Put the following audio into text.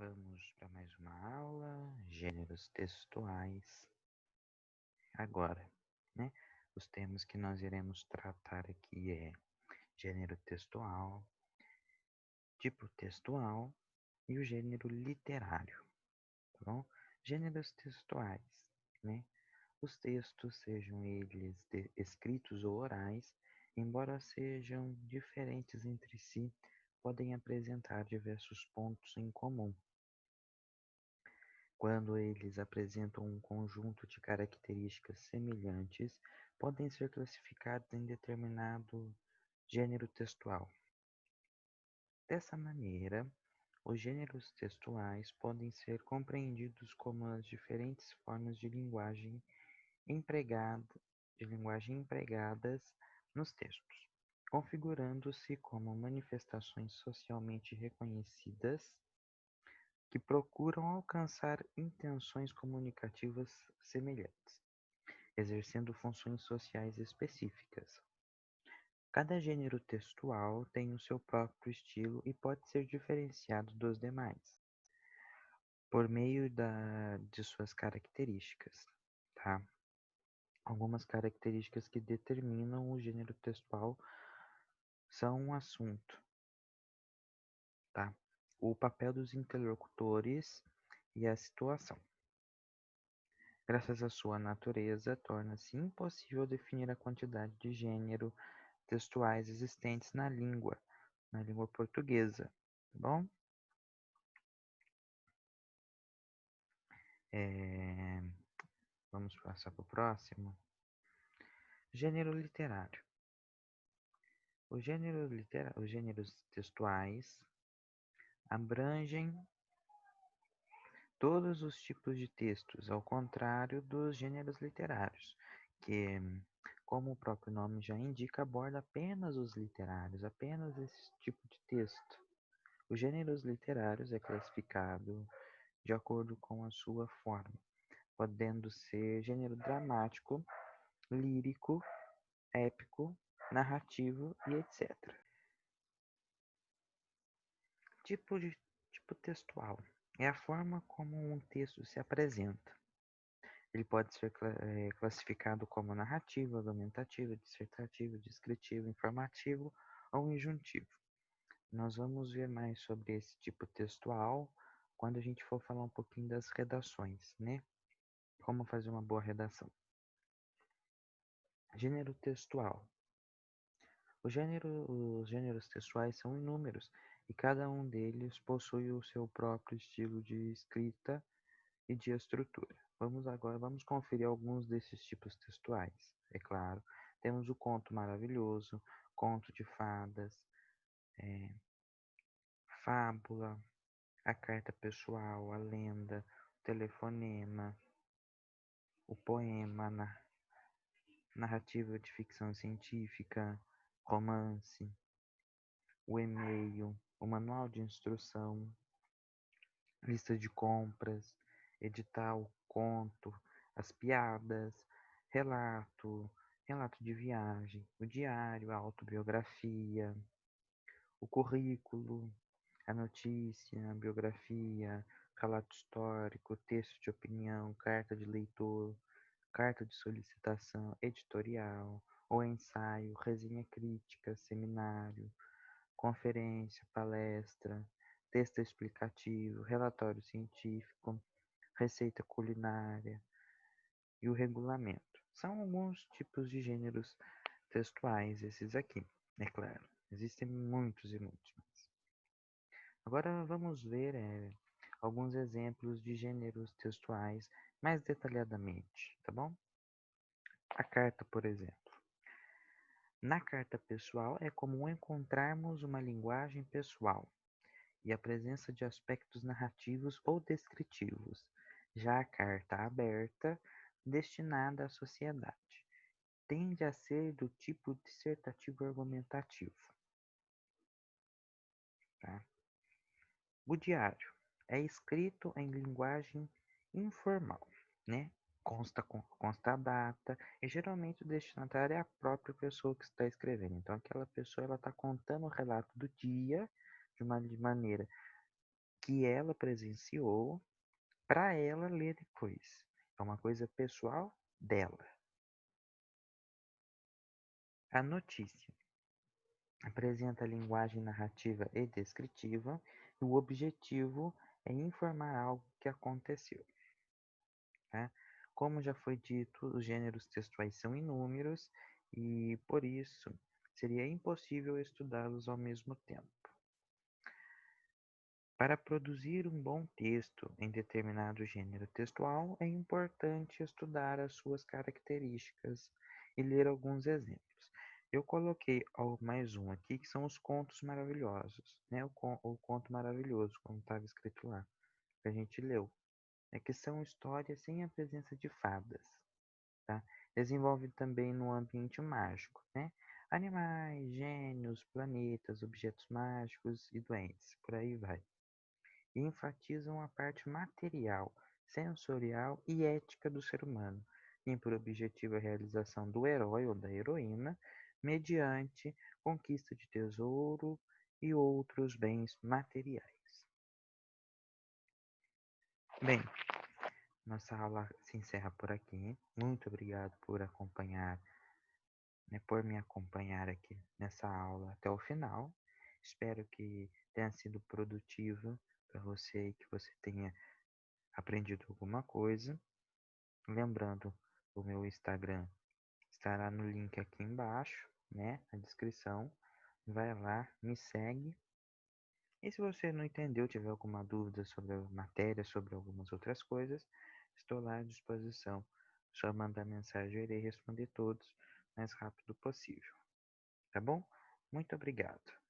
Vamos para mais uma aula, gêneros textuais. Agora, né? Os temas que nós iremos tratar aqui é gênero textual, tipo textual e o gênero literário, tá bom? Gêneros textuais, né? Os textos, sejam eles escritos ou orais, embora sejam diferentes entre si, podem apresentar diversos pontos em comum. Quando eles apresentam um conjunto de características semelhantes, podem ser classificados em determinado gênero textual. Dessa maneira, os gêneros textuais podem ser compreendidos como as diferentes formas de linguagem empregadas nos textos, configurando-se como manifestações socialmente reconhecidas que procuram alcançar intenções comunicativas semelhantes, exercendo funções sociais específicas. Cada gênero textual tem o seu próprio estilo e pode ser diferenciado dos demais, por meio de suas características, tá? Algumas características que determinam o gênero textual são um assunto, tá? O papel dos interlocutores e a situação. Graças à sua natureza, torna-se impossível definir a quantidade de gênero textuais existentes na língua portuguesa, tá bom? É, Vamos passar para o próximo. Gênero literário. Os gêneros textuais abrangem todos os tipos de textos, ao contrário dos gêneros literários, que, como o próprio nome já indica, aborda apenas os literários, apenas esse tipo de texto. Os gêneros literários é classificado de acordo com a sua forma, podendo ser gênero dramático, lírico, épico, narrativo e etc. Tipo de tipo textual é a forma como um texto se apresenta. Ele pode ser classificado como narrativo, argumentativo, dissertativo, descritivo, informativo ou injuntivo. Nós vamos ver mais sobre esse tipo textual quando a gente for falar um pouquinho das redações, né? Como fazer uma boa redação. Gênero textual. Os gêneros textuais são inúmeros e cada um deles possui o seu próprio estilo de escrita e de estrutura. Vamos conferir alguns desses tipos textuais. É claro, temos o conto maravilhoso, conto de fadas, fábula, a carta pessoal, a lenda, o telefonema, o poema, narrativa de ficção científica, romance, o e-mail, o manual de instrução, lista de compras, edital, conto, as piadas, relato, relato de viagem, o diário, a autobiografia, o currículo, a notícia, a biografia, relato histórico, texto de opinião, carta de leitor, carta de solicitação, editorial, ou ensaio, resenha crítica, seminário, conferência, palestra, texto explicativo, relatório científico, receita culinária e o regulamento. São alguns tipos de gêneros textuais, esses aqui, é claro. Existem muitos e muitos mais. Agora vamos ver alguns exemplos de gêneros textuais mais detalhadamente, tá bom? A carta, por exemplo. Na carta pessoal é comum encontrarmos uma linguagem pessoal e a presença de aspectos narrativos ou descritivos. Já a carta aberta, destinada à sociedade, tende a ser do tipo dissertativo argumentativo. Tá? O diário é escrito em linguagem informal, né? Consta a data e geralmente o destinatário é a própria pessoa que está escrevendo. Então aquela pessoa ela está contando o relato do dia de uma maneira que ela presenciou para ela ler depois. É uma coisa pessoal dela. A notícia apresenta linguagem narrativa e descritiva e o objetivo é informar algo que aconteceu. Tá? Como já foi dito, os gêneros textuais são inúmeros e, por isso, seria impossível estudá-los ao mesmo tempo. Para produzir um bom texto em determinado gênero textual, é importante estudar as suas características e ler alguns exemplos. Eu coloquei mais um aqui, que são os contos maravilhosos, né? O conto maravilhoso, como estava escrito lá, que a gente leu. É que são histórias sem a presença de fadas, tá? Desenvolve também no ambiente mágico, né? Animais, gênios, planetas, objetos mágicos e doentes, por aí vai. E enfatizam a parte material, sensorial e ética do ser humano, tem por objetivo a realização do herói ou da heroína mediante conquista de tesouro e outros bens materiais. Bem, nossa aula se encerra por aqui. Muito obrigado por acompanhar, né, por me acompanhar aqui nessa aula até o final. Espero que tenha sido produtivo para você e que você tenha aprendido alguma coisa. Lembrando, o meu Instagram estará no link aqui embaixo, né, na descrição. Vai lá, me segue. E se você não entendeu, tiver alguma dúvida sobre a matéria, sobre algumas outras coisas, estou lá à disposição. Só mandar mensagem, eu irei responder todos o mais rápido possível. Tá bom? Muito obrigado.